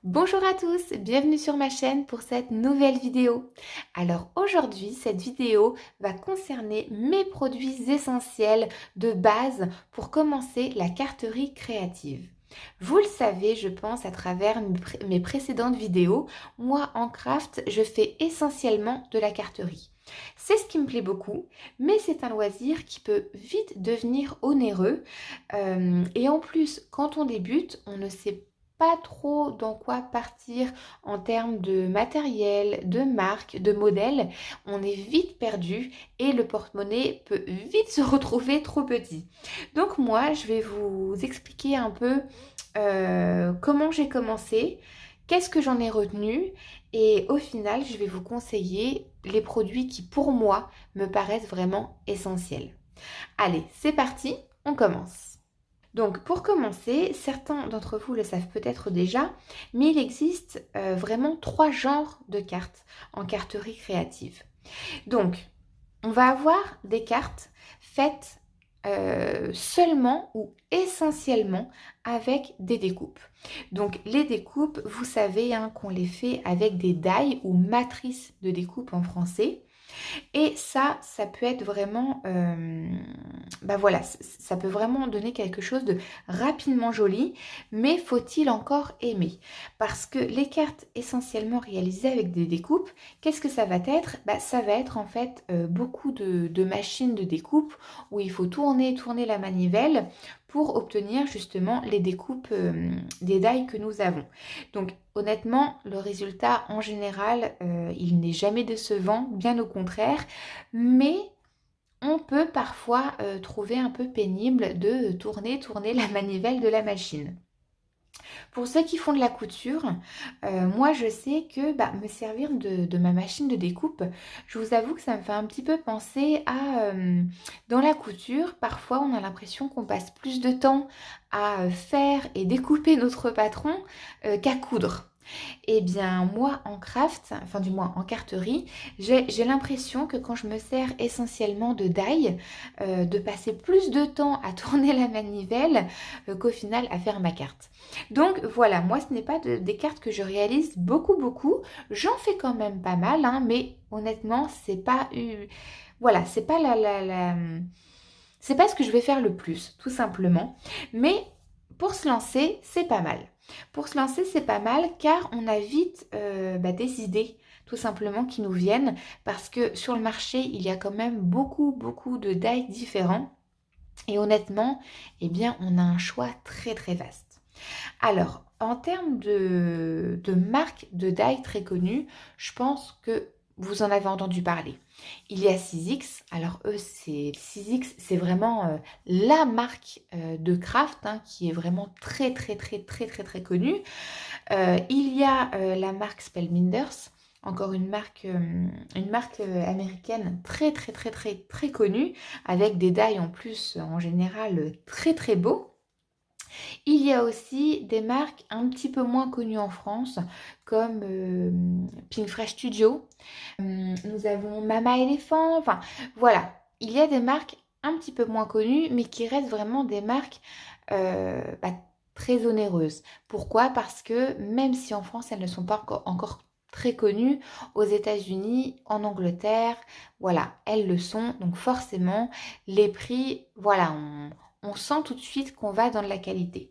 Bonjour à tous, bienvenue sur ma chaîne pour cette nouvelle vidéo. Alors aujourd'hui, cette vidéo va concerner mes produits essentiels de base pour commencer la carterie créative. Vous le savez, je pense, à travers mes précédentes vidéos, moi en craft, je fais essentiellement de la carterie. C'est ce qui me plaît beaucoup, mais c'est un loisir qui peut vite devenir onéreux. Et en plus, quand on débute, on ne sait pas trop dans quoi partir en termes de matériel, de marque, de modèle. On est vite perdu et le porte-monnaie peut vite se retrouver trop petit. Donc moi, je vais vous expliquer un peu comment j'ai commencé, qu'est-ce que j'en ai retenu et au final, je vais vous conseiller les produits qui pour moi me paraissent vraiment essentiels. Allez, c'est parti, on commence. Donc pour commencer, certains d'entre vous le savent peut-être déjà, mais il existe vraiment trois genres de cartes en carterie créative. Donc on va avoir des cartes faites seulement ou essentiellement avec des découpes. Donc les découpes, vous savez qu'on les fait avec des die ou matrices de découpe en français. Et ça peut être vraiment, bah voilà, ça peut vraiment donner quelque chose de rapidement joli, mais faut-il encore aimer? Parce que les cartes essentiellement réalisées avec des découpes, qu'est-ce que ça va être? Bah, ça va être en fait beaucoup de machines de découpe où il faut tourner la manivelle pour obtenir justement les découpes des die que nous avons. Donc honnêtement, le résultat en général, il n'est jamais décevant, bien au contraire, mais on peut parfois trouver un peu pénible de tourner la manivelle de la machine. Pour ceux qui font de la couture, moi je sais que me servir de ma machine de découpe, je vous avoue que ça me fait un petit peu penser à dans la couture, parfois on a l'impression qu'on passe plus de temps à faire et découper notre patron qu'à coudre. Eh bien, moi, en craft, enfin du moins en carterie, j'ai l'impression que quand je me sers essentiellement de die, de passer plus de temps à tourner la manivelle qu'au final à faire ma carte. Donc voilà, moi, ce n'est pas des cartes que je réalise beaucoup. J'en fais quand même pas mal, mais honnêtement, c'est pas... voilà, c'est pas c'est pas ce que je vais faire le plus, tout simplement. Mais pour se lancer, c'est pas mal. Pour se lancer, c'est pas mal car on a vite des idées tout simplement qui nous viennent parce que sur le marché, il y a quand même beaucoup de die différents et honnêtement, eh bien, on a un choix très vaste. Alors, en termes de marques de die très connues, je pense que vous en avez entendu parler. Il y a 6X, alors eux, 6X, c'est vraiment la marque de craft qui est vraiment très connue. Il y a la marque Spellbinders, encore une marque américaine très connue, avec des die en plus en général très beaux. Il y a aussi des marques un petit peu moins connues en France, comme Pink Fresh Studio. Nous avons Mama Elephant. Enfin, voilà. Il y a des marques un petit peu moins connues, mais qui restent vraiment des marques euh, bah, très onéreuses. Pourquoi? Parce que même si en France, elles ne sont pas encore très connues, aux États-Unis, en Angleterre, voilà, elles le sont. Donc forcément, les prix, voilà, on sent tout de suite qu'on va dans de la qualité.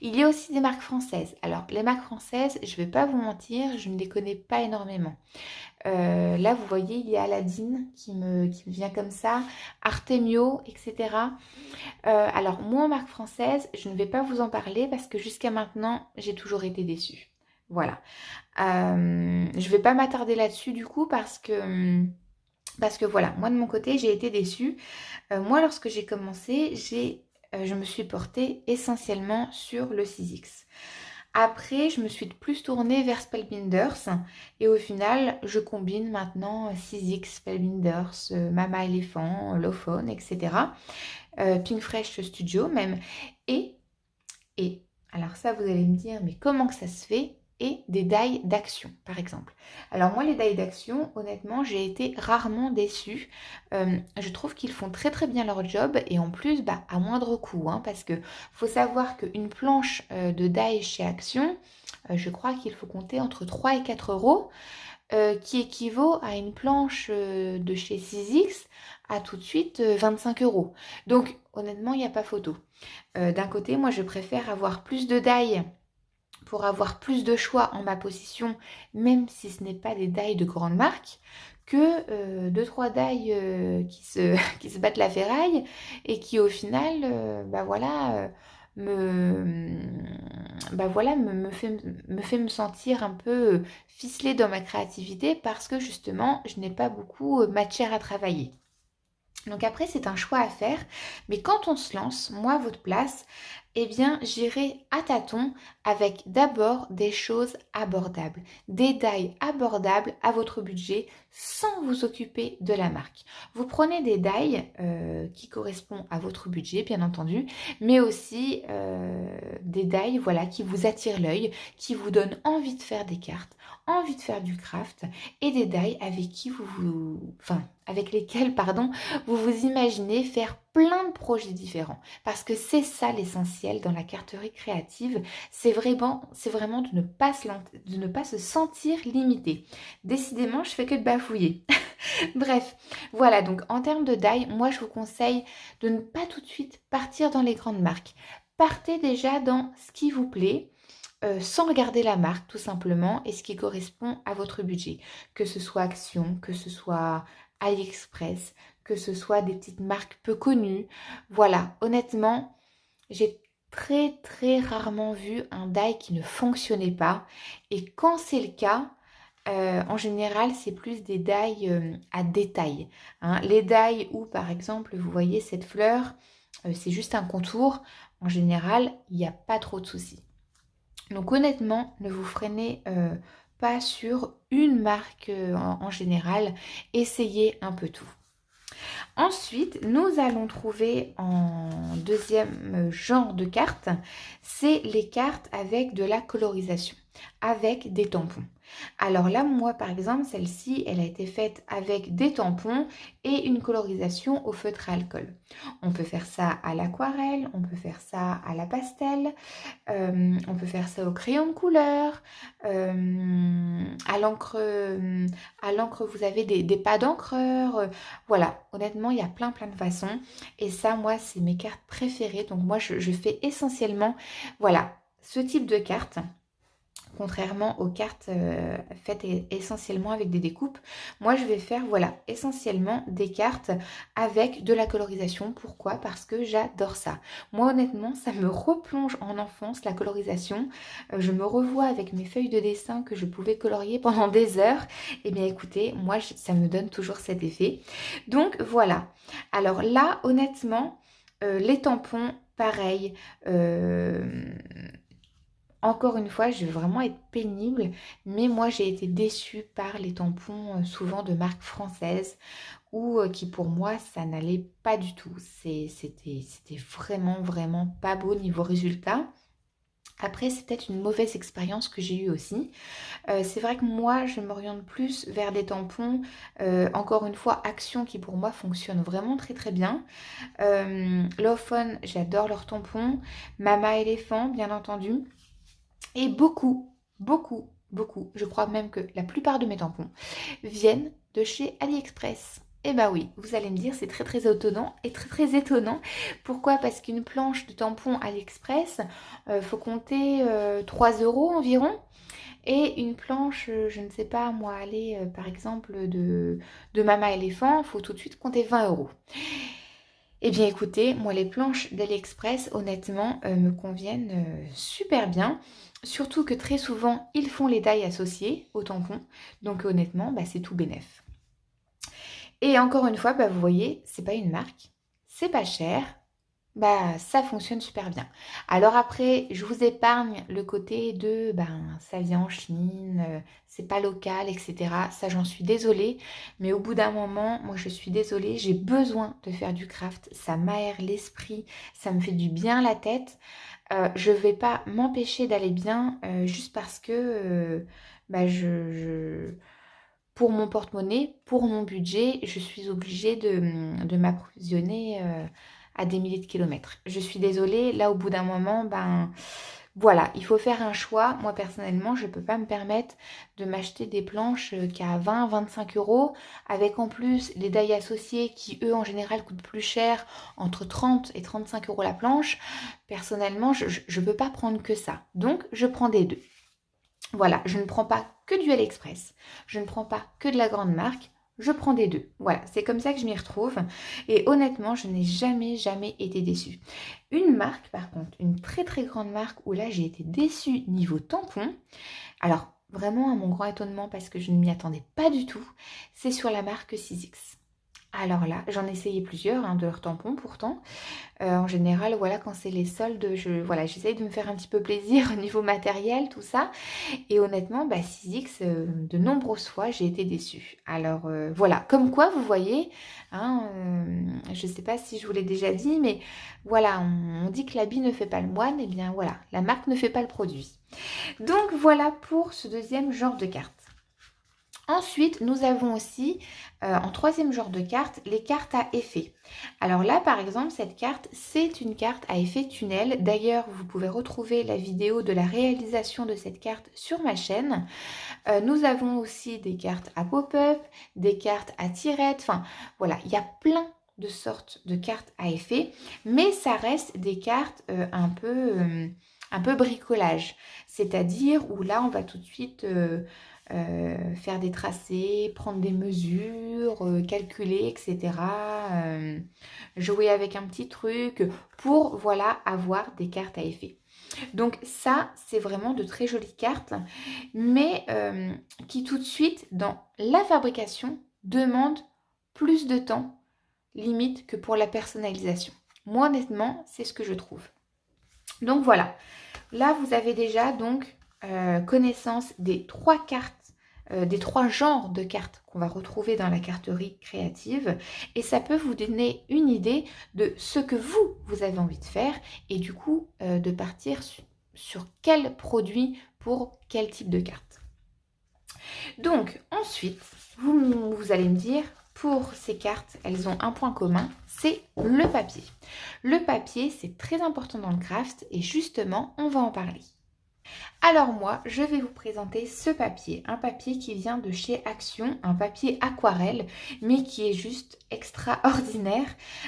Il y a aussi des marques françaises. Alors, les marques françaises, je ne vais pas vous mentir, je ne les connais pas énormément. Là, vous voyez, il y a Aladdin qui me vient comme ça, Artemio, etc. Alors, moi, en marque française, je ne vais pas vous en parler parce que jusqu'à maintenant, j'ai toujours été déçue. Voilà. Je ne vais pas m'attarder là-dessus du coup parce que voilà, moi de mon côté, j'ai été déçue. Moi, lorsque j'ai commencé, je me suis portée essentiellement sur le 6X. Après, je me suis plus tournée vers Spellbinders et au final, je combine maintenant 6X, Spellbinders, Mama Elephant, Lawphone, etc. Pink Fresh Studio même. Et, et, alors ça, vous allez me dire, mais comment que ça se fait? Et des die d'action, par exemple. Alors moi, les die d'action, honnêtement, j'ai été rarement déçue. Je trouve qu'ils font très bien leur job et en plus, à moindre coût. Parce que faut savoir qu'une planche de die chez Action, je crois qu'il faut compter entre 3 et 4 euros, qui équivaut à une planche de chez 6X à tout de suite 25 euros. Donc honnêtement, il n'y a pas photo. D'un côté, moi je préfère avoir plus de die pour avoir plus de choix en ma possession, même si ce n'est pas des die de grande marque, que 2-3 die qui se battent la ferraille et qui au final, me, me fait me sentir un peu ficelée dans ma créativité parce que justement, je n'ai pas beaucoup matière à travailler. Donc après, c'est un choix à faire, mais quand on se lance, moi à votre place, eh bien, j'irai à tâtons avec d'abord des choses abordables, des die abordables à votre budget sans vous occuper de la marque. Vous prenez des die qui correspondent à votre budget, bien entendu, mais aussi des die voilà, qui vous attirent l'œil, qui vous donnent envie de faire des cartes, envie de faire du craft et des die avec lesquels, pardon, vous vous imaginez faire plein de projets différents. Parce que c'est ça l'essentiel dans la carterie créative, c'est vraiment de ne pas se sentir limité. Décidément, je fais que de bafouiller. Bref, voilà, donc en termes de die, moi je vous conseille de ne pas tout de suite partir dans les grandes marques. Partez déjà dans ce qui vous plaît. Sans regarder la marque tout simplement et ce qui correspond à votre budget. Que ce soit Action, que ce soit AliExpress, que ce soit des petites marques peu connues. Voilà, honnêtement, j'ai très rarement vu un die qui ne fonctionnait pas. Et quand c'est le cas, en général, c'est plus des die à détail. Hein. Les die où, par exemple, vous voyez cette fleur, c'est juste un contour. En général, il n'y a pas trop de soucis. Donc honnêtement, ne vous freinez pas sur une marque en général. Essayez un peu tout. Ensuite, nous allons trouver en deuxième genre de cartes, c'est les cartes avec de la colorisation, avec des tampons. Alors là, moi par exemple, celle-ci, elle a été faite avec des tampons et une colorisation au feutre à alcool. On peut faire ça à l'aquarelle, on peut faire ça à la pastel, on peut faire ça au crayon de couleur, à l'encre, vous avez des pas d'encreur. Voilà, honnêtement, il y a plein de façons. Et ça, moi, c'est mes cartes préférées. Donc moi, je fais essentiellement, voilà, ce type de cartes. Contrairement aux cartes faites essentiellement avec des découpes, moi je vais faire voilà essentiellement des cartes avec de la colorisation. Pourquoi? Parce que j'adore ça. Moi honnêtement, ça me replonge en enfance, la colorisation. Je me revois avec mes feuilles de dessin que je pouvais colorier pendant des heures. Et bien écoutez, moi ça me donne toujours cet effet. Donc voilà. Alors là, honnêtement, les tampons, pareil. Encore une fois, je vais vraiment être pénible, mais moi j'ai été déçue par les tampons souvent de marques françaises ou qui pour moi ça n'allait pas du tout. C'était vraiment pas beau niveau résultat. Après, c'est peut-être une mauvaise expérience que j'ai eue aussi. C'est vrai que moi, je m'oriente plus vers des tampons, encore une fois, Action qui pour moi fonctionne vraiment très bien. Love Fun, j'adore leurs tampons. Mama Éléphant, bien entendu. Et beaucoup, je crois même que la plupart de mes tampons viennent de chez AliExpress. Eh bah oui, vous allez me dire, c'est très étonnant et très étonnant. Pourquoi? Parce qu'une planche de tampon AliExpress, faut compter 3 euros environ. Et une planche, je ne sais pas moi, aller par exemple de Mama Éléphant, faut tout de suite compter 20 euros. Eh bien écoutez, moi les planches d'AliExpress honnêtement me conviennent super bien. Surtout que très souvent ils font les tailles associées au tampon. Donc honnêtement c'est tout bénef. Et encore une fois, vous voyez, c'est pas une marque, c'est pas cher. Ça fonctionne super bien. Alors après, je vous épargne le côté de ça vient en Chine, c'est pas local, etc. Ça, j'en suis désolée. Mais au bout d'un moment, moi, je suis désolée. J'ai besoin de faire du craft. Ça m'aère l'esprit, ça me fait du bien à la tête. Je vais pas m'empêcher d'aller bien juste parce que pour mon porte-monnaie, pour mon budget, je suis obligée de m'approvisionner à des milliers de kilomètres. Je suis désolée, là au bout d'un moment, Voilà, il faut faire un choix. Moi, personnellement, je ne peux pas me permettre de m'acheter des planches qu'à 20-25 euros, avec en plus les dailles associées qui, eux, en général, coûtent plus cher, entre 30 et 35 euros la planche. Personnellement, je ne peux pas prendre que ça. Donc, je prends des deux. Voilà, je ne prends pas que du AliExpress. Je ne prends pas que de la grande marque. Je prends des deux. Voilà, c'est comme ça que je m'y retrouve. Et honnêtement, je n'ai jamais été déçue. Une marque, par contre, une très très grande marque où là, j'ai été déçue niveau tampon. Alors, vraiment à mon grand étonnement parce que je ne m'y attendais pas du tout, c'est sur la marque Sizzix. Alors là, j'en ai essayé plusieurs de leurs tampons pourtant. En général, voilà, quand c'est les soldes, voilà, j'essaye de me faire un petit peu plaisir au niveau matériel, tout ça. Et honnêtement, Sizzix, de nombreuses fois, j'ai été déçue. Alors voilà, comme quoi, vous voyez, je ne sais pas si je vous l'ai déjà dit, mais voilà, on dit que l'habit ne fait pas le moine, et bien voilà, la marque ne fait pas le produit. Donc voilà pour ce deuxième genre de carte. Ensuite, nous avons aussi, en troisième genre de carte, les cartes à effet. Alors là, par exemple, cette carte, c'est une carte à effet tunnel. D'ailleurs, vous pouvez retrouver la vidéo de la réalisation de cette carte sur ma chaîne. Nous avons aussi des cartes à pop-up, des cartes à tirette. Enfin, voilà, il y a plein de sortes de cartes à effet. Mais ça reste des cartes un peu bricolage. C'est-à-dire où là, on va tout de suite... faire des tracés, prendre des mesures, calculer, etc. Jouer avec un petit truc pour, voilà, avoir des cartes à effet. Donc ça, c'est vraiment de très jolies cartes, mais qui tout de suite, dans la fabrication, demandent plus de temps, limite, que pour la personnalisation. Moi, honnêtement, c'est ce que je trouve. Donc voilà, là, vous avez déjà donc connaissance des trois cartes, des trois genres de cartes qu'on va retrouver dans la carterie créative, et ça peut vous donner une idée de ce que vous avez envie de faire, et du coup de partir sur quel produit pour quel type de carte. Donc ensuite, vous allez me dire, pour ces cartes, elles ont un point commun, c'est le papier. Le papier, c'est très important dans le craft, et justement, on va en parler. Alors moi, je vais vous présenter ce papier, un papier qui vient de chez Action, un papier aquarelle, mais qui est juste extraordinaire.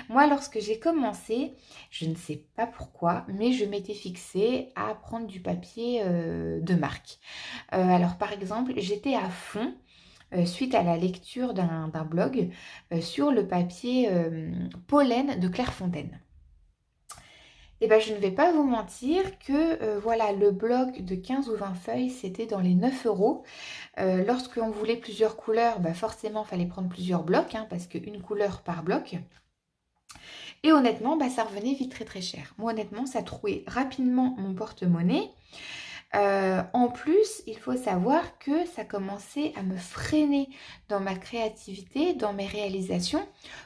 Moi, lorsque j'ai commencé, je ne sais pas pourquoi, mais je m'étais fixée à prendre du papier de marque. Alors par exemple, j'étais à fond, suite à la lecture d'un blog, sur le papier Pollen de Clairefontaine. Eh ben, je ne vais pas vous mentir que voilà, le bloc de 15 ou 20 feuilles, c'était dans les 9 euros. Lorsqu'on voulait plusieurs couleurs, forcément, il fallait prendre plusieurs blocs, parce qu'une couleur par bloc. Et honnêtement, ça revenait vite très très cher. Moi, honnêtement, ça trouait rapidement mon porte-monnaie. En plus, il faut savoir que ça commençait à me freiner dans ma créativité, dans mes réalisations.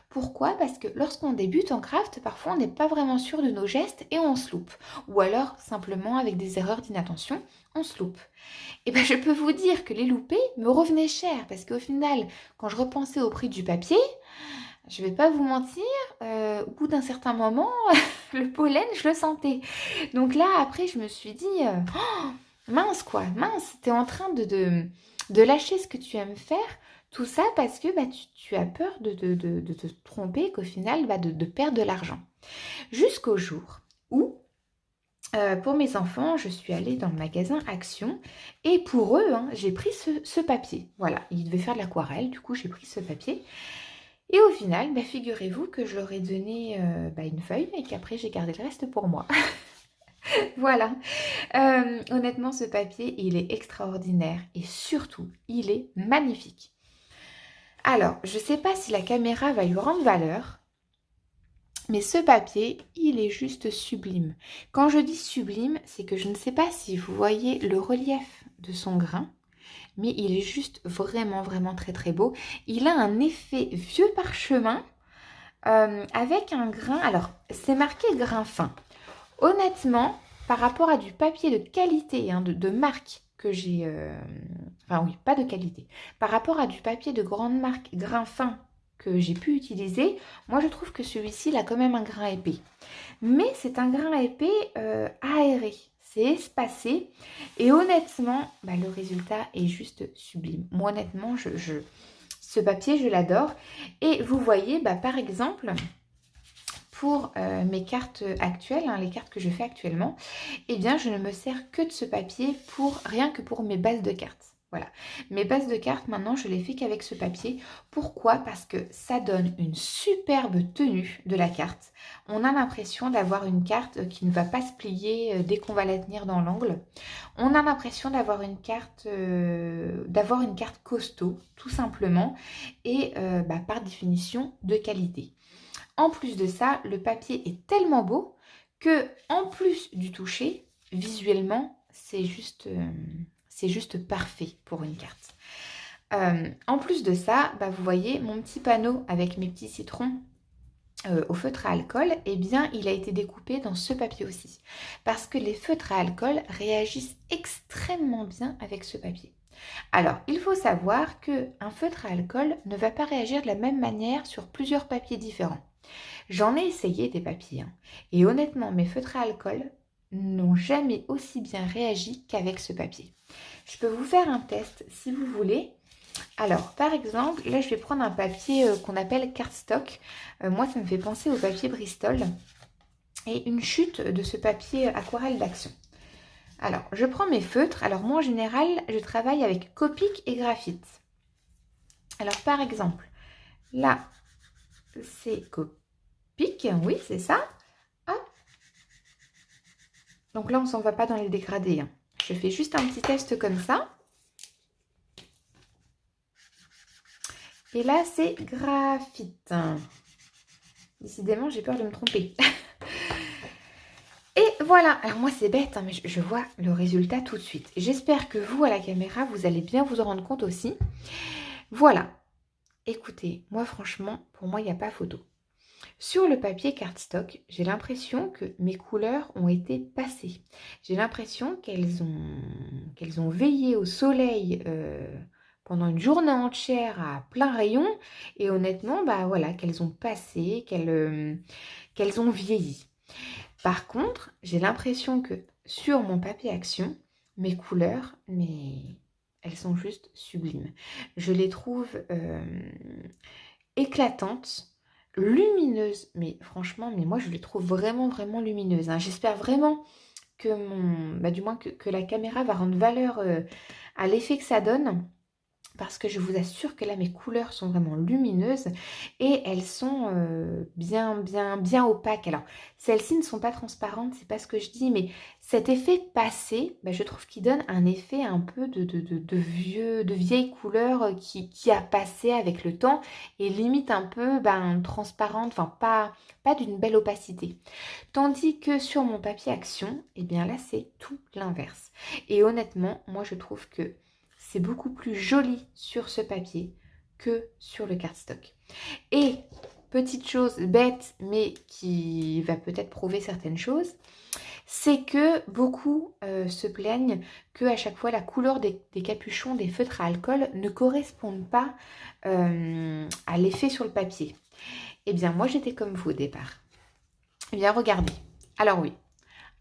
Pourquoi? Parce que lorsqu'on débute en craft, parfois on n'est pas vraiment sûr de nos gestes et on se loupe. Ou alors, simplement avec des erreurs d'inattention, on se loupe. Et je peux vous dire que les loupés me revenaient cher parce qu'au final, quand je repensais au prix du papier, je ne vais pas vous mentir, au bout d'un certain moment, le pollen, je le sentais. Donc là, après, je me suis dit, mince quoi, mince, tu es en train de lâcher ce que tu aimes faire, tout ça parce que tu as peur de te tromper, qu'au final, de perdre de l'argent. Jusqu'au jour où, pour mes enfants, je suis allée dans le magasin Action et pour eux, j'ai pris ce papier. Voilà, ils devaient faire de l'aquarelle, du coup, j'ai pris ce papier. Et au final, figurez-vous que je leur ai donné une feuille et qu'après j'ai gardé le reste pour moi. Voilà. Honnêtement, ce papier, il est extraordinaire et surtout, il est magnifique. Alors, je ne sais pas si la caméra va lui rendre valeur, mais ce papier, il est juste sublime. Quand je dis sublime, c'est que je ne sais pas si vous voyez le relief de son grain, mais il est juste vraiment très très beau. Il a un effet vieux parchemin avec un grain, alors c'est marqué grain fin. Honnêtement, par rapport à du papier de qualité, de marque que j'ai, enfin oui, pas de qualité, par rapport à du papier de grande marque grain fin que j'ai pu utiliser, moi je trouve que celui-ci il a quand même un grain épais. Mais c'est un grain épais aéré. c'est espacé. Et honnêtement, le résultat est juste sublime. Moi, honnêtement, ce papier, je l'adore. Et vous voyez, par exemple, pour mes cartes actuelles, les cartes que je fais actuellement, eh bien, je ne me sers que de ce papier rien que pour mes bases de cartes. Voilà, mes bases de cartes, maintenant, je les fais qu'avec ce papier. Pourquoi? Parce que ça donne une superbe tenue de la carte. On a l'impression d'avoir une carte qui ne va pas se plier dès qu'on va la tenir dans l'angle. On a l'impression d'avoir une carte costaud, tout simplement, et par définition de qualité. En plus de ça, le papier est tellement beau que, en plus du toucher, visuellement, c'est juste parfait pour une carte. En plus de ça, vous voyez mon petit panneau avec mes petits citrons au feutre à alcool, eh bien, il a été découpé dans ce papier aussi. Parce que les feutres à alcool réagissent extrêmement bien avec ce papier. Alors, il faut savoir qu'un feutre à alcool ne va pas réagir de la même manière sur plusieurs papiers différents. J'en ai essayé des papiers, et honnêtement, mes feutres à alcool n'ont jamais aussi bien réagi qu'avec ce papier. Je peux vous faire un test si vous voulez. Alors, par exemple, là, je vais prendre un papier qu'on appelle cardstock. Moi, ça me fait penser au papier Bristol et une chute de ce papier aquarelle d'Action. Alors, je prends mes feutres. Alors, moi, en général, je travaille avec Copic et graphite. Alors, par exemple, là, c'est Copic. Oui, c'est ça. Hop. Donc là, on ne s'en va pas dans les dégradés. Je fais juste un petit test comme ça. Et là, c'est graphite. Décidément, j'ai peur de me tromper. Et voilà. Alors moi, c'est bête, mais je vois le résultat tout de suite. J'espère que vous, à la caméra, vous allez bien vous en rendre compte aussi. Voilà. Écoutez, moi, franchement, pour moi, il n'y a pas photo. Sur le papier cardstock, j'ai l'impression que mes couleurs ont été passées. J'ai l'impression qu'elles ont veillé au soleil pendant une journée entière à plein rayon. Et honnêtement, voilà, qu'elles ont passé, qu'elles ont vieilli. Par contre, j'ai l'impression que sur mon papier Action, mes couleurs, elles sont juste sublimes. Je les trouve éclatantes, lumineuses, mais franchement, moi je les trouve vraiment, vraiment lumineuses. J'espère vraiment que du moins que la caméra va rendre valeur à l'effet que ça donne. Parce que je vous assure que là, mes couleurs sont vraiment lumineuses et elles sont bien opaques. Alors, celles-ci ne sont pas transparentes, c'est pas ce que je dis, mais cet effet passé, je trouve qu'il donne un effet un peu de vieille couleur qui a passé avec le temps et limite un peu transparente, enfin pas d'une belle opacité. Tandis que sur mon papier Action, eh bien là, c'est tout l'inverse. Et honnêtement, moi, je trouve que c'est beaucoup plus joli sur ce papier que sur le cardstock. Et petite chose bête, mais qui va peut-être prouver certaines choses, c'est que beaucoup se plaignent qu'à chaque fois la couleur des capuchons des feutres à alcool ne correspondent pas à l'effet sur le papier. Eh bien, moi j'étais comme vous au départ. Eh bien, regardez. Alors oui,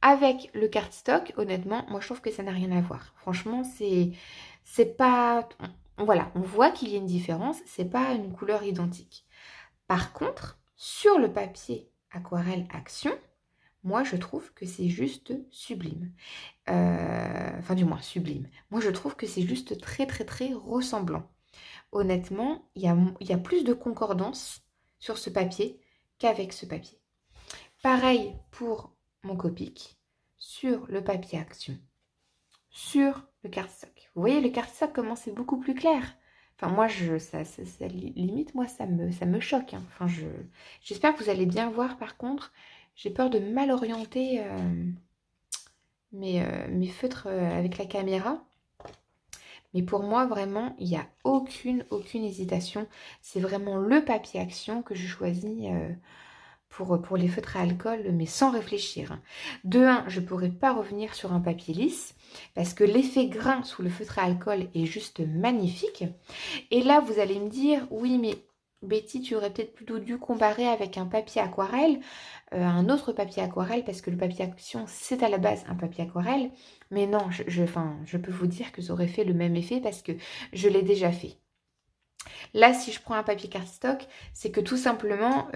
avec le cardstock, honnêtement, moi je trouve que ça n'a rien à voir. Franchement, c'est pas... Voilà, on voit qu'il y a une différence, c'est pas une couleur identique. Par contre, sur le papier aquarelle Action, moi je trouve que c'est juste sublime. Enfin du moins sublime. Moi je trouve que c'est juste très très très ressemblant. Honnêtement, il y a plus de concordance sur ce papier qu'avec ce papier. Pareil pour mon Copic, sur le papier Action, sur le cardstock. Vous voyez le cardstock comment c'est beaucoup plus clair. Enfin moi ça limite moi ça me choque. Enfin j'espère que vous allez bien voir. Par contre j'ai peur de mal orienter mes feutres avec la caméra. Mais pour moi vraiment il n'y a aucune hésitation. C'est vraiment le papier Action que je choisis pour les feutres à alcool, mais sans réfléchir. De un, je ne pourrais pas revenir sur un papier lisse, parce que l'effet grain sous le feutre à alcool est juste magnifique. Et là, vous allez me dire, oui, mais Betty, tu aurais peut-être plutôt dû comparer avec un papier aquarelle, un autre papier aquarelle, parce que le papier action, c'est à la base un papier aquarelle. Mais non, enfin, je peux vous dire que ça aurait fait le même effet parce que je l'ai déjà fait. Là, si je prends un papier cardstock, c'est que tout simplement,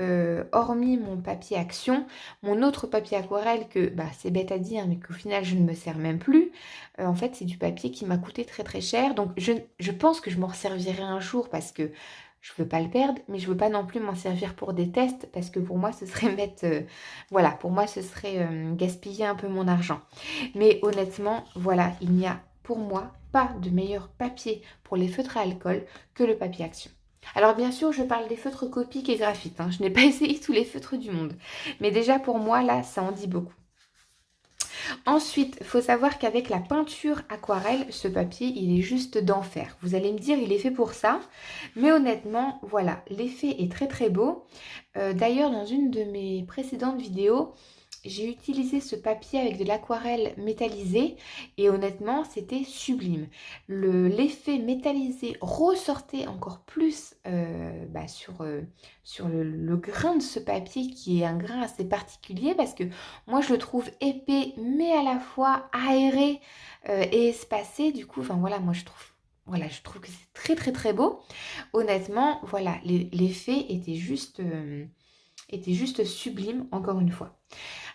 hormis mon papier action, mon autre papier aquarelle que, bah, c'est bête à dire, mais qu'au final, je ne me sers même plus, en fait, c'est du papier qui m'a coûté très très cher. Donc, je pense que je m'en servirai un jour parce que je ne veux pas le perdre, mais je ne veux pas non plus m'en servir pour des tests parce que pour moi, ce serait mettre... voilà, pour moi, ce serait gaspiller un peu mon argent. Mais honnêtement, voilà, il n'y a pour moi pas de meilleur papier pour les feutres à alcool que le papier action. Alors bien sûr, je parle des feutres Copic et graphite, hein. Je n'ai pas essayé tous les feutres du monde. Mais déjà pour moi, là, ça en dit beaucoup. Ensuite, il faut savoir qu'avec la peinture aquarelle, ce papier, il est juste d'enfer. Vous allez me dire, il est fait pour ça. Mais honnêtement, voilà, l'effet est très très beau. D'ailleurs, dans une de mes précédentes vidéos, j'ai utilisé ce papier avec de l'aquarelle métallisée et honnêtement, c'était sublime. L'effet métallisé ressortait encore plus sur le grain de ce papier qui est un grain assez particulier parce que moi, je le trouve épais mais à la fois aéré et espacé. Du coup, enfin voilà, moi je trouve que c'est très très très beau. Honnêtement, voilà, l'effet était juste sublime encore une fois.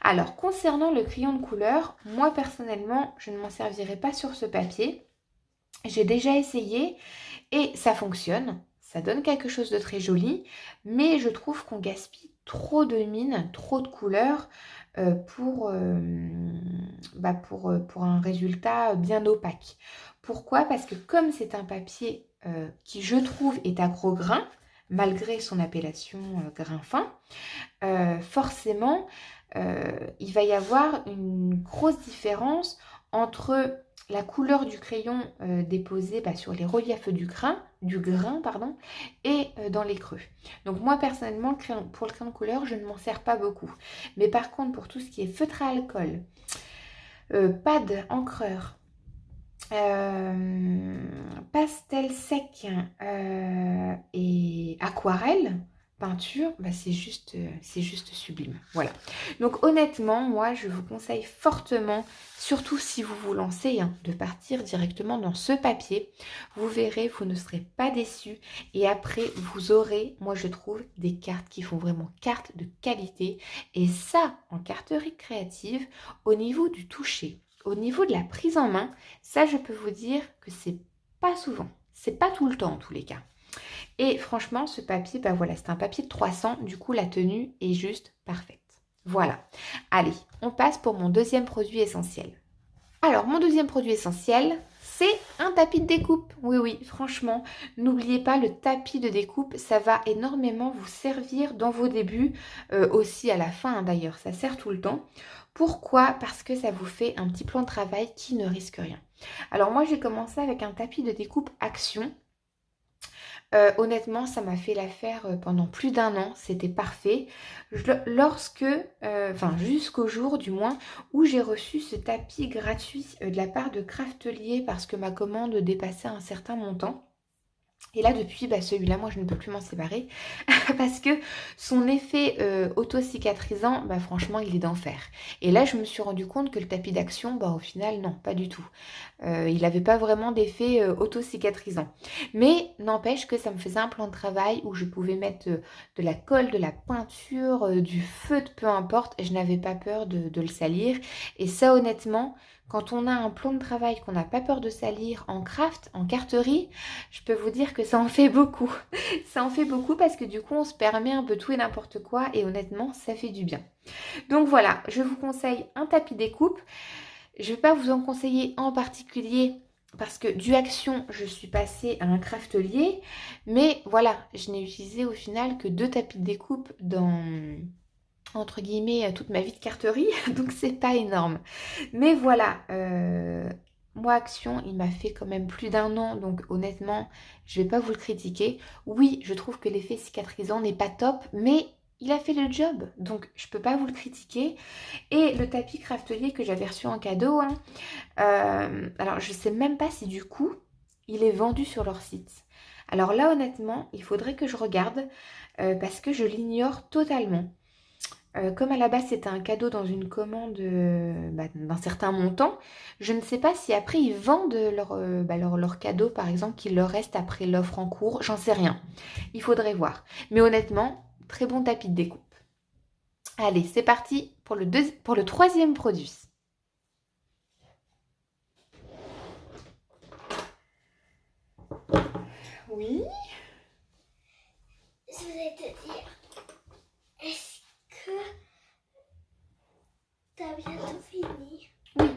Alors, concernant le crayon de couleur, moi personnellement, je ne m'en servirai pas sur ce papier. J'ai déjà essayé et ça fonctionne. Ça donne quelque chose de très joli, mais je trouve qu'on gaspille trop de mine, trop de couleurs pour un résultat bien opaque. Pourquoi? Parce que comme c'est un papier qui, je trouve, est à gros grain, malgré son appellation grain fin, forcément, il va y avoir une grosse différence entre la couleur du crayon déposé sur les reliefs du grain, pardon, et dans les creux. Donc moi personnellement, pour le crayon de couleur, je ne m'en sers pas beaucoup. Mais par contre, pour tout ce qui est feutre à alcool, pad, encreur, pastel sec et aquarelle, peinture, c'est juste sublime. Voilà. Donc honnêtement, moi, je vous conseille fortement, surtout si vous vous lancez, de partir directement dans ce papier. Vous verrez, vous ne serez pas déçus. Et après, vous aurez, moi je trouve, des cartes qui font vraiment cartes de qualité. Et ça, en carterie créative, au niveau du toucher, au niveau de la prise en main, ça je peux vous dire que c'est pas souvent. C'est pas tout le temps en tous les cas. Et franchement, ce papier, voilà, c'est un papier de 300. Du coup, la tenue est juste parfaite. Voilà. Allez, on passe pour mon deuxième produit essentiel. Alors, mon deuxième produit essentiel, c'est un tapis de découpe. Oui, oui, franchement, n'oubliez pas le tapis de découpe. Ça va énormément vous servir dans vos débuts, aussi à la fin d'ailleurs. Ça sert tout le temps. Pourquoi? Parce que ça vous fait un petit plan de travail qui ne risque rien. Alors moi, j'ai commencé avec un tapis de découpe Action. Honnêtement, ça m'a fait l'affaire pendant plus d'1 an, c'était parfait. Jusqu'au jour du moins où j'ai reçu ce tapis gratuit de la part de Craftelier parce que ma commande dépassait un certain montant. Et là, depuis, celui-là, moi, je ne peux plus m'en séparer parce que son effet auto-cicatrisant, franchement, il est d'enfer. Et là, je me suis rendu compte que le tapis d'action, au final, non, pas du tout. Il n'avait pas vraiment d'effet auto-cicatrisant. Mais n'empêche que ça me faisait un plan de travail où je pouvais mettre de la colle, de la peinture, du feutre, peu importe. Je n'avais pas peur de le salir. Et ça, honnêtement, quand on a un plan de travail qu'on n'a pas peur de salir en craft, en carterie, je peux vous dire que ça en fait beaucoup. Ça en fait beaucoup parce que du coup, on se permet un peu tout et n'importe quoi et honnêtement, ça fait du bien. Donc voilà, je vous conseille un tapis découpe. Je ne vais pas vous en conseiller en particulier parce que du Action, je suis passée à un Craftelier. Mais voilà, je n'ai utilisé au final que 2 tapis de découpe dans, entre guillemets, toute ma vie de carterie, donc c'est pas énorme. Mais voilà, moi Action, il m'a fait quand même plus d'1 an, donc honnêtement, je vais pas vous le critiquer. Oui, je trouve que l'effet cicatrisant n'est pas top, mais il a fait le job, donc je peux pas vous le critiquer. Et le tapis Craftelier que j'avais reçu en cadeau, alors je sais même pas si du coup, il est vendu sur leur site. Alors là, honnêtement, il faudrait que je regarde parce que je l'ignore totalement. Comme à la base c'était un cadeau dans une commande d'un certain montant, je ne sais pas si après ils vendent leur cadeau par exemple qu'il leur reste après l'offre en cours, j'en sais rien. Il faudrait voir. Mais honnêtement, très bon tapis de découpe. Allez, c'est parti pour le troisième produit. Oui. Je voulais te dire, est-ce que t'as bientôt fini? Oui.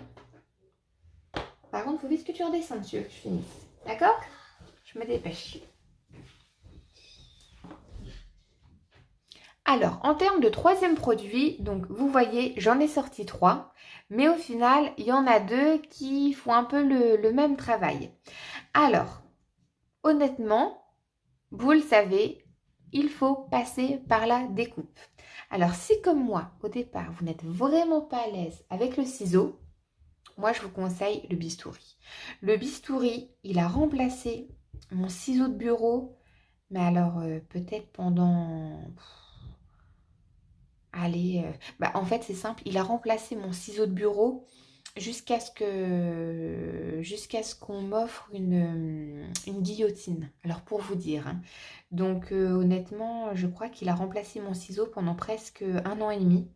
Par contre, il faut vite que tu redescendes, si tu veux que je finisse. D'accord? Je me dépêche. Alors, en termes de troisième produit, donc vous voyez, j'en ai sorti 3, mais au final, il y en a 2 qui font un peu le même travail. Alors, honnêtement, vous le savez, il faut passer par la découpe. Alors, si comme moi, au départ, vous n'êtes vraiment pas à l'aise avec le ciseau, moi, je vous conseille le bistouri. Le bistouri, il a remplacé mon ciseau de bureau, mais alors peut-être pendant... Allez, en fait, c'est simple, il a remplacé mon ciseau de bureau jusqu'à ce qu'on m'offre une guillotine. Alors, pour vous dire, hein. Donc, honnêtement, je crois qu'il a remplacé mon ciseau pendant presque 1 an et demi.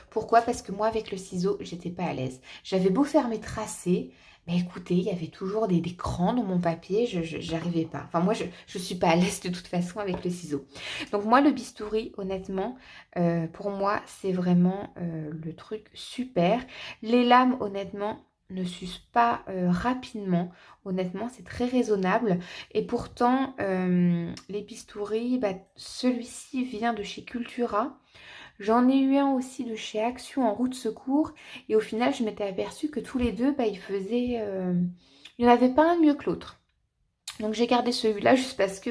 Pourquoi? Parce que moi, avec le ciseau, j'étais pas à l'aise. J'avais beau faire mes tracés, mais écoutez, il y avait toujours des crans dans mon papier, je n'arrivais pas. Enfin, moi, je suis pas à l'aise de toute façon avec le ciseau. Donc moi, le bistouri, honnêtement, pour moi, c'est vraiment le truc super. Les lames, honnêtement, ne s'usent pas rapidement. Honnêtement, c'est très raisonnable. Et pourtant, les bistouris, celui-ci vient de chez Cultura. J'en ai eu un aussi de chez Action en route secours et au final je m'étais aperçue que tous les deux ils faisaient... il n'y en avait pas un mieux que l'autre. Donc j'ai gardé celui-là juste parce que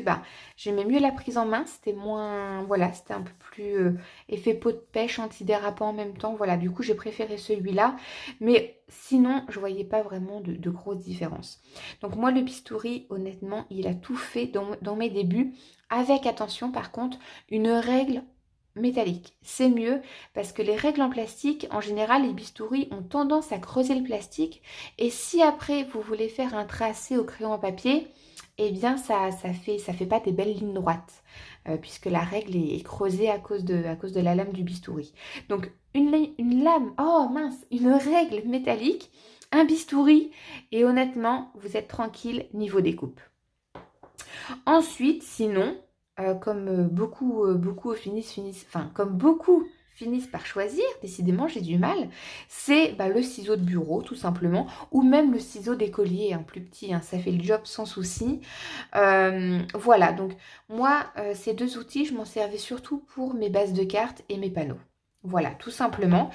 j'aimais mieux la prise en main, c'était moins... Voilà, c'était un peu plus effet peau de pêche, antidérapant en même temps. Voilà, du coup j'ai préféré celui-là. Mais sinon, je voyais pas vraiment de grosses différences. Donc moi le bistouri, honnêtement, il a tout fait dans mes débuts. Avec, attention par contre, une règle métallique. C'est mieux parce que les règles en plastique, en général, les bistouris ont tendance à creuser le plastique. Et si après, vous voulez faire un tracé au crayon à papier, eh bien, ça fait pas des belles lignes droites. Puisque la règle est creusée à cause de la lame du bistouri. Donc, une lame, oh mince, une règle métallique, un bistouri, et honnêtement, vous êtes tranquille niveau découpe. Ensuite, sinon, comme beaucoup finissent par choisir, décidément j'ai du mal, c'est le ciseau de bureau tout simplement, ou même le ciseau d'écolier, un plus petit, hein, ça fait le job sans souci. Voilà, donc moi, ces 2 outils, je m'en servais surtout pour mes bases de cartes et mes panneaux. Voilà, tout simplement.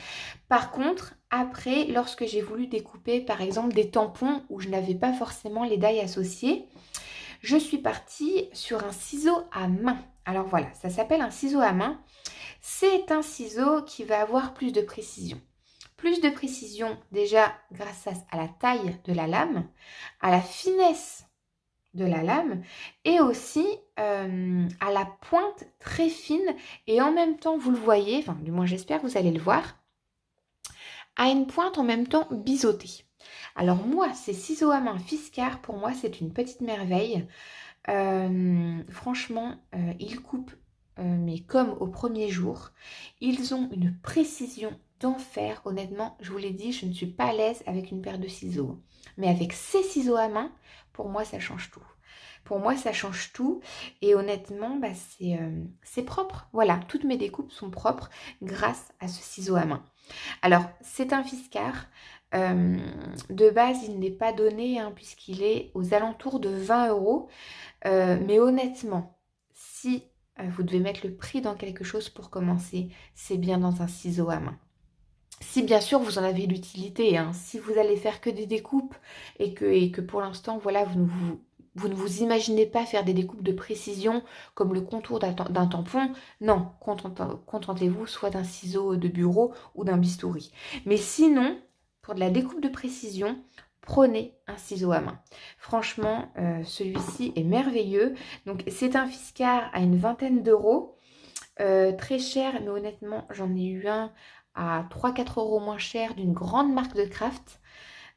Par contre, après, lorsque j'ai voulu découper, par exemple, des tampons où je n'avais pas forcément les dailles associées, je suis partie sur un ciseau à main. Alors voilà, ça s'appelle un ciseau à main. C'est un ciseau qui va avoir plus de précision. Plus de précision déjà grâce à la taille de la lame, à la finesse de la lame et aussi à la pointe très fine et en même temps, vous le voyez, enfin du moins j'espère que vous allez le voir, à une pointe en même temps biseautée. Alors moi, ces ciseaux à main Fiskars, pour moi, c'est une petite merveille. Franchement, ils coupent, mais comme au premier jour. Ils ont une précision d'enfer. Honnêtement, je vous l'ai dit, je ne suis pas à l'aise avec une paire de ciseaux. Mais avec ces ciseaux à main, pour moi, ça change tout. Pour moi, ça change tout. Et honnêtement, c'est propre. Voilà, toutes mes découpes sont propres grâce à ce ciseau à main. Alors, c'est un Fiskars. De base, il n'est pas donné puisqu'il est aux alentours de 20 €. Mais honnêtement, si vous devez mettre le prix dans quelque chose pour commencer, c'est bien dans un ciseau à main. Si bien sûr vous en avez l'utilité, si vous allez faire que des découpes et que pour l'instant, voilà, vous ne vous imaginez pas faire des découpes de précision comme le contour d'un tampon, non, contentez-vous soit d'un ciseau de bureau ou d'un bistouri. Mais sinon, pour de la découpe de précision, prenez un ciseau à main. Franchement, celui-ci est merveilleux. Donc c'est un Fiskars à une vingtaine d'euros. Très cher, mais honnêtement, j'en ai eu un à 3-4 euros moins cher d'une grande marque de craft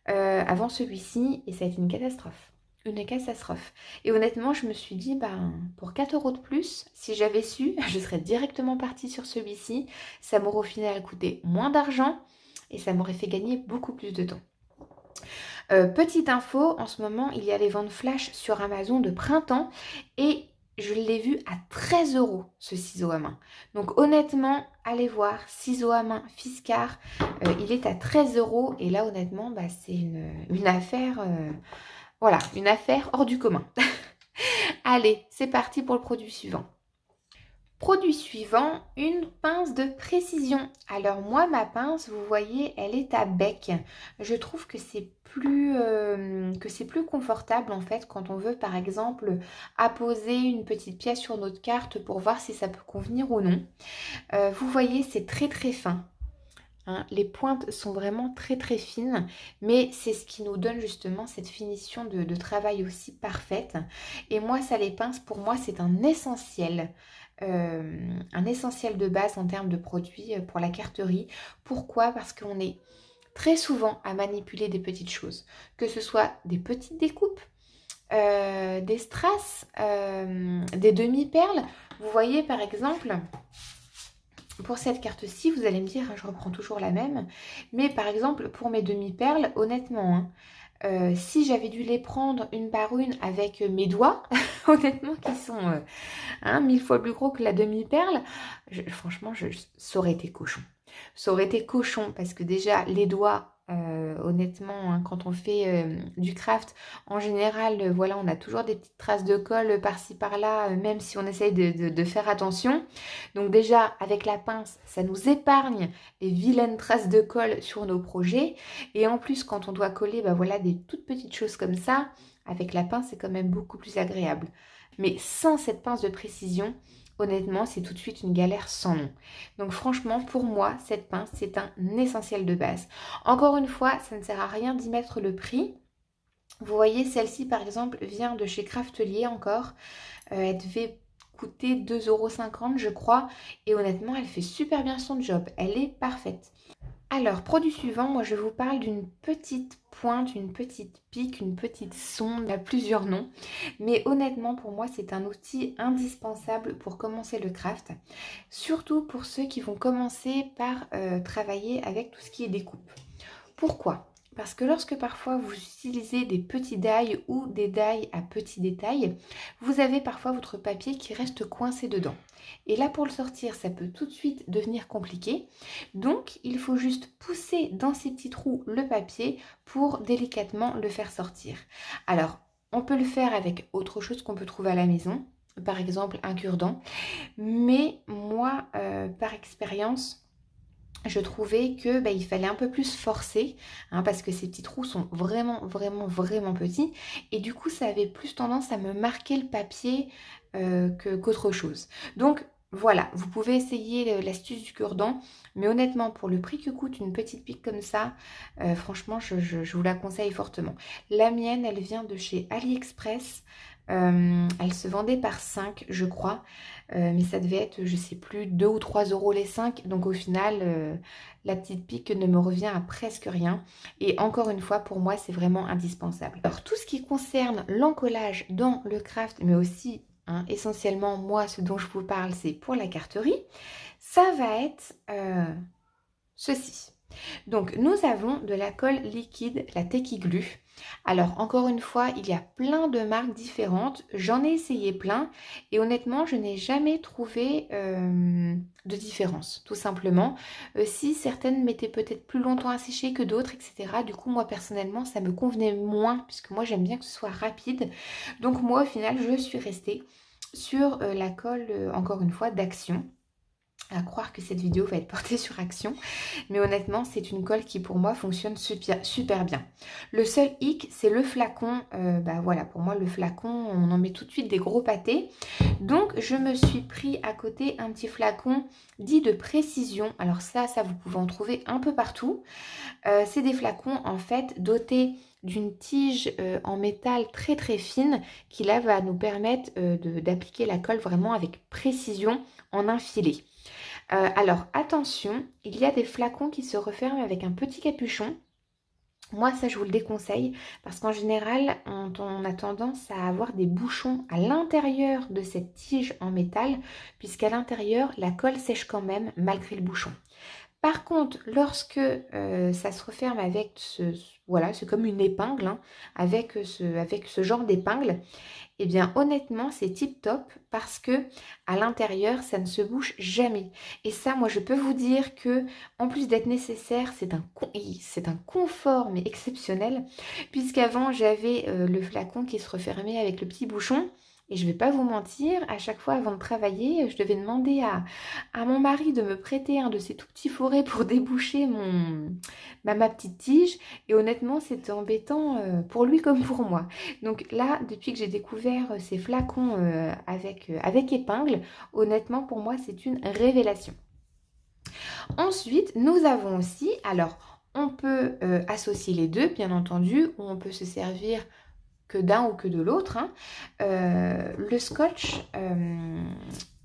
avant celui-ci et ça a été une catastrophe. Une catastrophe. Et honnêtement, je me suis dit, ben, pour 4 euros de plus, si j'avais su, je serais directement partie sur celui-ci. Ça m'aurait au final coûté moins d'argent et ça m'aurait fait gagner beaucoup plus de temps. Petite info, en ce moment, il y a les ventes flash sur Amazon de printemps et je l'ai vu à 13 euros ce ciseau à main. Donc honnêtement, allez voir, ciseau à main Fiskars, il est à 13 euros et là honnêtement, bah, c'est une affaire, voilà, une affaire hors du commun. Allez, c'est parti pour le produit suivant. Produit suivant, une pince de précision. Alors moi, ma pince, vous voyez, elle est à bec. Je trouve que c'est plus confortable en fait quand on veut par exemple apposer une petite pièce sur notre carte pour voir si ça peut convenir ou non. Vous voyez, c'est très très fin. Hein, les pointes sont vraiment très très fines, mais c'est ce qui nous donne justement cette finition de travail aussi parfaite. Et moi, ça les pinces, pour moi, c'est un essentiel de base en termes de produits pour la carterie. Pourquoi? Parce qu'on est très souvent à manipuler des petites choses, que ce soit des petites découpes, des strass, des demi-perles. Vous voyez par exemple... Pour cette carte-ci, vous allez me dire, hein, je reprends toujours la même, mais par exemple, pour mes demi-perles, honnêtement, hein, si j'avais dû les prendre une par une avec mes doigts, honnêtement, qui sont 1000 fois plus gros que la demi-perle, franchement, ça aurait été cochon. Ça aurait été cochon parce que déjà, les doigts, honnêtement, hein, quand on fait du craft, en général, voilà, on a toujours des petites traces de colle par-ci par-là, même si on essaye de faire attention. Donc déjà, avec la pince, ça nous épargne les vilaines traces de colle sur nos projets. Et en plus, quand on doit coller, bah voilà, des toutes petites choses comme ça, avec la pince, c'est quand même beaucoup plus agréable. Mais sans cette pince de précision, honnêtement, c'est tout de suite une galère sans nom. Donc franchement, pour moi, cette pince, c'est un essentiel de base. Encore une fois, ça ne sert à rien d'y mettre le prix. Vous voyez, celle-ci, par exemple, vient de chez Craftelier encore. Elle devait coûter 2,50 € je crois. Et honnêtement, elle fait super bien son job. Elle est parfaite. Alors, produit suivant, moi je vous parle d'une petite pointe, une petite pique, une petite sonde, il y a plusieurs noms. Mais honnêtement, pour moi, c'est un outil indispensable pour commencer le craft. Surtout pour ceux qui vont commencer par travailler avec tout ce qui est découpe. Pourquoi ? Parce que lorsque parfois vous utilisez des petits die ou des die à petits détails, vous avez parfois votre papier qui reste coincé dedans. Et là, pour le sortir, ça peut tout de suite devenir compliqué. Donc, il faut juste pousser dans ces petits trous le papier pour délicatement le faire sortir. Alors, on peut le faire avec autre chose qu'on peut trouver à la maison, par exemple un cure-dent. Mais moi, par expérience, je trouvais que il fallait un peu plus forcer, hein, parce que ces petits trous sont vraiment petits. Et du coup, ça avait plus tendance à me marquer le papier qu'autre chose. Donc, voilà, vous pouvez essayer l'astuce du cure-dent. Mais honnêtement, pour le prix que coûte une petite pique comme ça, franchement, je vous la conseille fortement. La mienne, elle vient de chez AliExpress. Elle se vendait par 5, je crois. Mais ça devait être, je sais plus, 2 ou 3 € les 5. Donc au final, la petite pique ne me revient à presque rien. Et encore une fois, pour moi, c'est vraiment indispensable. Alors tout ce qui concerne l'encollage dans le craft, mais aussi essentiellement, moi, ce dont je vous parle, c'est pour la carterie. Ça va être ceci. Donc nous avons de la colle liquide, la Tekiglu. Alors encore une fois, il y a plein de marques différentes. J'en ai essayé plein et honnêtement, je n'ai jamais trouvé de différence, tout simplement. Si certaines mettaient peut-être plus longtemps à sécher que d'autres, etc. Du coup, moi personnellement, ça me convenait moins puisque moi j'aime bien que ce soit rapide. Donc moi, au final, je suis restée sur la colle, encore une fois, d'Action. À croire que cette vidéo va être portée sur Action, mais honnêtement c'est une colle qui pour moi fonctionne super bien. Le seul hic, c'est le flacon. Voilà, pour moi le flacon, on en met tout de suite des gros pâtés, donc je me suis pris à côté un petit flacon dit de précision. Alors ça vous pouvez en trouver un peu partout. C'est des flacons en fait dotés d'une tige en métal très très fine qui là va nous permettre d'appliquer la colle vraiment avec précision en un filet. Alors attention, il y a des flacons qui se referment avec un petit capuchon. Moi, ça, je vous le déconseille parce qu'en général, on a tendance à avoir des bouchons à l'intérieur de cette tige en métal puisqu'à l'intérieur, la colle sèche quand même malgré le bouchon. Par contre, lorsque ça se referme avec voilà, c'est comme une épingle, hein, avec ce genre d'épingle, eh bien honnêtement, c'est tip top parce que à l'intérieur, ça ne se bouche jamais. Et ça, moi, je peux vous dire que en plus d'être nécessaire, c'est un confort mais exceptionnel puisqu'avant, j'avais le flacon qui se refermait avec le petit bouchon. Et je ne vais pas vous mentir, à chaque fois avant de travailler, je devais demander à mon mari de me prêter un de ces tout petits fourrés pour déboucher ma petite tige. Et honnêtement, c'était embêtant pour lui comme pour moi. Donc là, depuis que j'ai découvert ces flacons avec épingle, honnêtement, pour moi, c'est une révélation. Ensuite, nous avons aussi, alors, on peut associer les deux, bien entendu, ou on peut se servir que d'un ou que de l'autre, hein. Le scotch,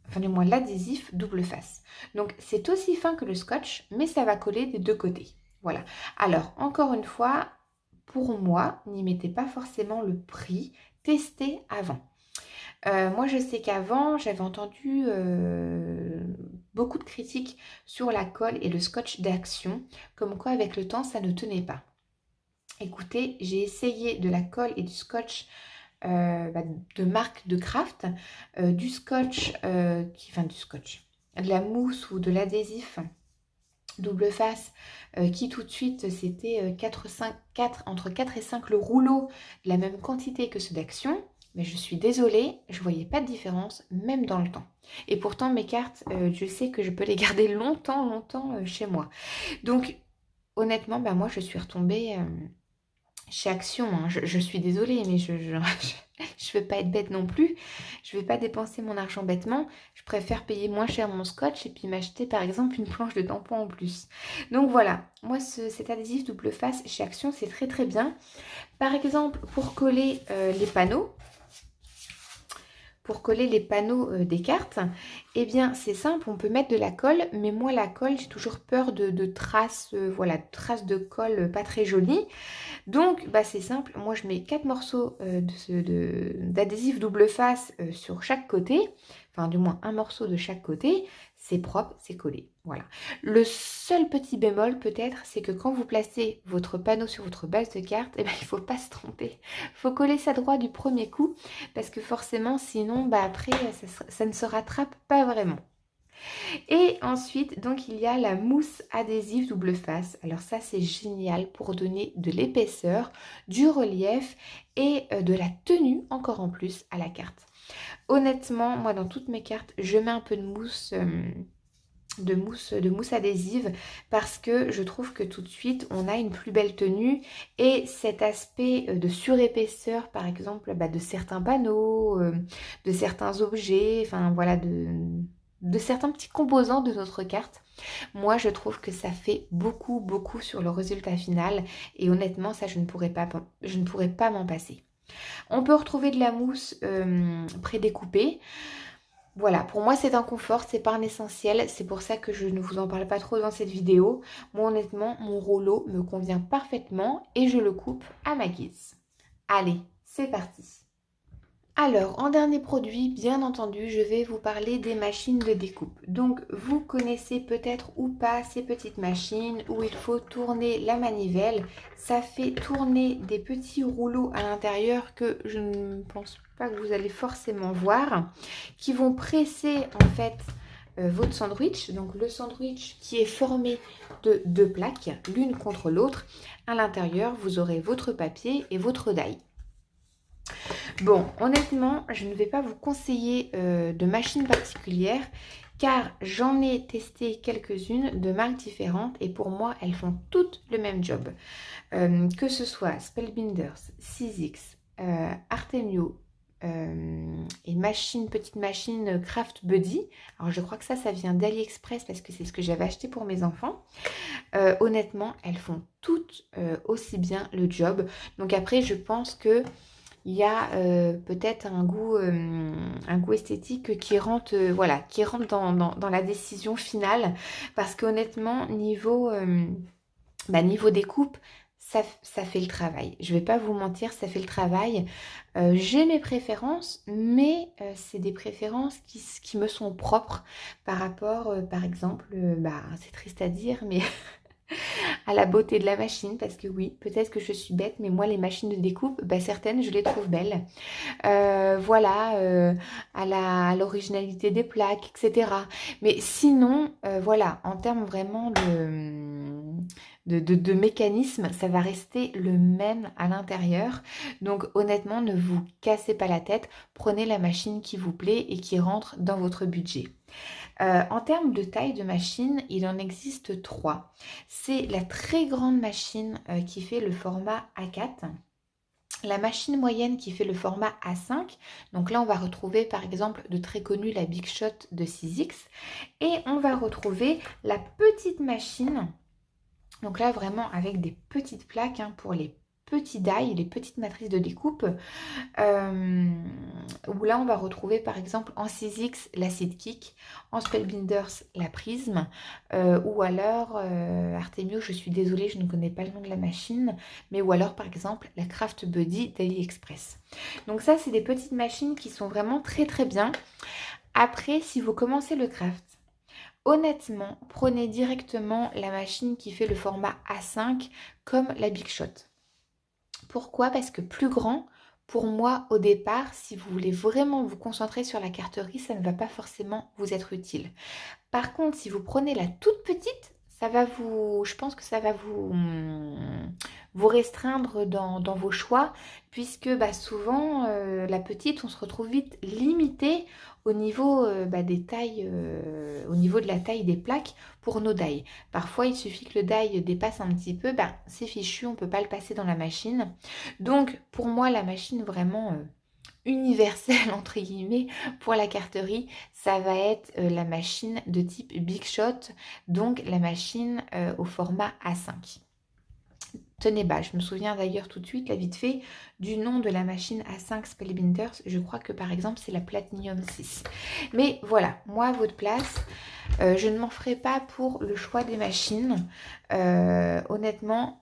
enfin du moins l'adhésif double face. Donc c'est aussi fin que le scotch, mais ça va coller des deux côtés. Voilà. Alors encore une fois, pour moi, n'y mettez pas forcément le prix, testez avant. Moi je sais qu'avant, j'avais entendu beaucoup de critiques sur la colle et le scotch d'Action, comme quoi avec le temps ça ne tenait pas. Écoutez, j'ai essayé de la colle et du scotch de marque de craft, du scotch, de la mousse ou de l'adhésif double face qui tout de suite c'était entre 4 et 5 le rouleau de la même quantité que ceux d'Action. Mais je suis désolée, je ne voyais pas de différence, même dans le temps. Et pourtant, mes cartes, je sais que je peux les garder longtemps chez moi. Donc, honnêtement, moi, je suis retombée chez Action, hein. Je suis désolée, mais je veux pas être bête non plus. Je vais pas dépenser mon argent bêtement. Je préfère payer moins cher mon scotch et puis m'acheter par exemple une planche de tampon en plus. Donc voilà, moi cet adhésif double face chez Action, c'est très très bien. Par exemple, pour coller les panneaux, des cartes, eh bien c'est simple, on peut mettre de la colle, mais moi la colle, j'ai toujours peur de traces, traces de colle pas très jolies. Donc c'est simple, moi je mets 4 morceaux d'adhésif double face sur chaque côté, enfin du moins un morceau de chaque côté, c'est propre, c'est collé. Voilà. Le seul petit bémol peut-être, c'est que quand vous placez votre panneau sur votre base de carte, il ne faut pas se tromper. Il faut coller ça droit du premier coup, parce que forcément, sinon, après, ça ne se rattrape pas vraiment. Et ensuite, donc, il y a la mousse adhésive double face. Alors ça, c'est génial pour donner de l'épaisseur, du relief et de la tenue encore en plus à la carte. Honnêtement, moi, dans toutes mes cartes, je mets un peu de mousse... de mousse adhésive parce que je trouve que tout de suite on a une plus belle tenue et cet aspect de surépaisseur par exemple de certains panneaux, de certains objets, enfin voilà, de certains petits composants de notre carte. Moi je trouve que ça fait beaucoup sur le résultat final et honnêtement ça je ne pourrais pas m'en passer. On peut retrouver de la mousse prédécoupée. Voilà, pour moi c'est un confort, c'est pas un essentiel, c'est pour ça que je ne vous en parle pas trop dans cette vidéo. Moi honnêtement, mon rouleau me convient parfaitement et je le coupe à ma guise. Allez, c'est parti. Alors, en dernier produit, bien entendu, je vais vous parler des machines de découpe. Donc, vous connaissez peut-être ou pas ces petites machines où il faut tourner la manivelle. Ça fait tourner des petits rouleaux à l'intérieur que je ne pense pas que vous allez forcément voir, qui vont presser en fait votre sandwich. Donc, le sandwich qui est formé de deux plaques, l'une contre l'autre. À l'intérieur, vous aurez votre papier et votre die. Bon, honnêtement, je ne vais pas vous conseiller de machines particulières car j'en ai testé quelques-unes de marques différentes et pour moi, elles font toutes le même job. Que ce soit Spellbinders, Sizzix, Artemio, petite machine Craft Buddy. Alors je crois que ça vient d'AliExpress parce que c'est ce que j'avais acheté pour mes enfants. Honnêtement, elles font toutes aussi bien le job. Donc après, je pense que il y a peut-être un goût esthétique qui rentre, voilà, qui rentre dans la décision finale. Parce qu'honnêtement, niveau découpe, ça fait le travail. Je vais pas vous mentir, ça fait le travail. J'ai mes préférences, mais c'est des préférences qui me sont propres par rapport, par exemple, c'est triste à dire, mais à la beauté de la machine, parce que oui, peut-être que je suis bête, mais moi les machines de découpe, certaines je les trouve belles. Voilà, à l'originalité des plaques, etc. Mais sinon, voilà, en termes vraiment de mécanisme, ça va rester le même à l'intérieur. Donc honnêtement, ne vous cassez pas la tête, prenez la machine qui vous plaît et qui rentre dans votre budget. En termes de taille de machine, il en existe 3. C'est la très grande machine qui fait le format A4. La machine moyenne qui fait le format A5. Donc là, on va retrouver par exemple de très connu la Big Shot de 6X. Et on va retrouver la petite machine. Donc là, vraiment avec des petites plaques pour les petits die, les petites matrices de découpe. Où là on va retrouver par exemple en 6X la Sidekick, en Spellbinders la Prisme, ou alors Artemio, je suis désolée, je ne connais pas le nom de la machine, mais ou alors par exemple la Craft Buddy d'AliExpress. Donc ça c'est des petites machines qui sont vraiment très très bien. Après, si vous commencez le craft, honnêtement, prenez directement la machine qui fait le format A5 comme la Big Shot. Pourquoi? Parce que plus grand, pour moi, au départ, si vous voulez vraiment vous concentrer sur la carterie, ça ne va pas forcément vous être utile. Par contre, si vous prenez la toute petite, je pense que ça va vous restreindre dans vos choix, puisque souvent, la petite, on se retrouve vite limité au niveau des tailles, au niveau de la taille des plaques pour nos die. Parfois, il suffit que le die dépasse un petit peu, c'est fichu, on ne peut pas le passer dans la machine. Donc, pour moi, la machine vraiment universelle, entre guillemets, pour la carterie, ça va être la machine de type Big Shot, donc la machine au format A5. Tenez bas, je me souviens d'ailleurs tout de suite, là vite fait, du nom de la machine A5 Spellbinders. Je crois que par exemple c'est la Platinum 6. Mais voilà, moi à votre place, je ne m'en ferai pas pour le choix des machines. Honnêtement,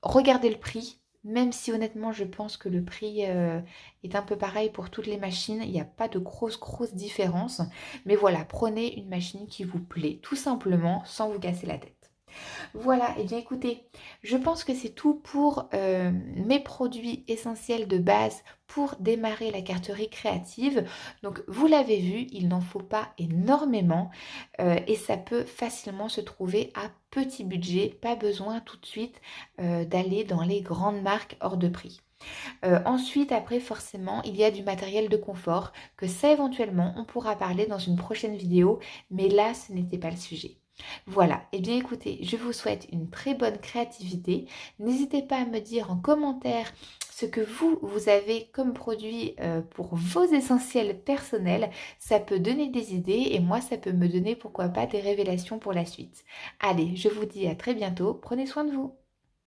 regardez le prix. Même si honnêtement je pense que le prix est un peu pareil pour toutes les machines, il n'y a pas de grosse différence. Mais voilà, prenez une machine qui vous plaît, tout simplement, sans vous casser la tête. Voilà, et bien écoutez, je pense que c'est tout pour mes produits essentiels de base pour démarrer la carterie créative. Donc vous l'avez vu, il n'en faut pas énormément et ça peut facilement se trouver à petit budget, pas besoin tout de suite d'aller dans les grandes marques hors de prix. Ensuite, après, forcément, il y a du matériel de confort que ça, éventuellement, on pourra parler dans une prochaine vidéo, mais là, ce n'était pas le sujet. Voilà, et bien écoutez, je vous souhaite une très bonne créativité. N'hésitez pas à me dire en commentaire ce que vous avez comme produit pour vos essentiels personnels. Ça peut donner des idées et moi, ça peut me donner, pourquoi pas, des révélations pour la suite. Allez, je vous dis à très bientôt. Prenez soin de vous.